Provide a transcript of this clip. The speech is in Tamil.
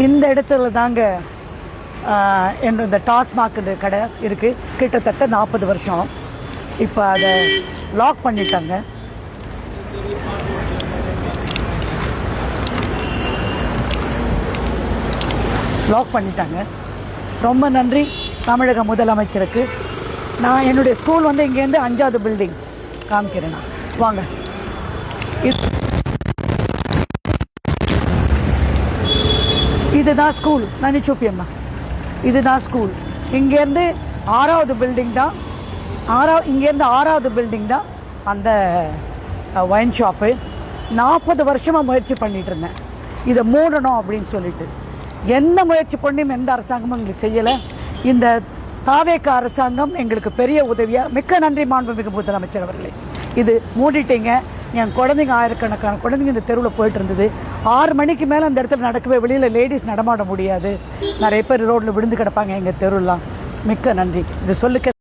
இந்த இடத்துல தாங்க இந்த டாஸ்மாக் கடை இருக்குது. கிட்டத்தட்ட 40 வருஷம். இப்போ அதை லாக் பண்ணிட்டாங்க. ரொம்ப நன்றி தமிழக முதலமைச்சருக்கு. நான் என்னுடைய ஸ்கூல் இங்கேருந்து 5வது பில்டிங் காமிக்கிறேன். நான் வாங்க. இதுதான் ஸ்கூல். நான் சூப்பியம்மா, இதுதான் ஸ்கூல். இங்கேருந்து 6வது பில்டிங் தான். இங்கேருந்து 6வது பில்டிங் தான் அந்த ஒயின் ஷாப்பு. 40 வருஷமாக முயற்சி பண்ணிகிட்டு இருந்தேன் இதை மூடணும் அப்படின்னு சொல்லிட்டு. என்ன முயற்சி பண்ணியும் எந்த அரசாங்கமும் எங்களுக்கு செய்யலை. இந்த தாவேக அரசாங்கம் எங்களுக்கு பெரிய உதவியாக. மிக்க நன்றி மாண்புமிகு முதலமைச்சர் அவர்களே. இது மூடிட்டீங்க. என் குழந்தைங்க, ஆயிரக்கணக்கான குழந்தைங்க இந்த தெருவில் போயிட்டு இருந்தது. 6 மணிக்கு மேலே அந்த இடத்துல நடக்கவே, வெளியில் லேடிஸ் நடமாட முடியாது. நிறைய பேர் ரோட்டில் விழுந்து கிடப்பாங்க எங்கள் தெருலாம். மிக்க நன்றி. இது சொல்லுக்க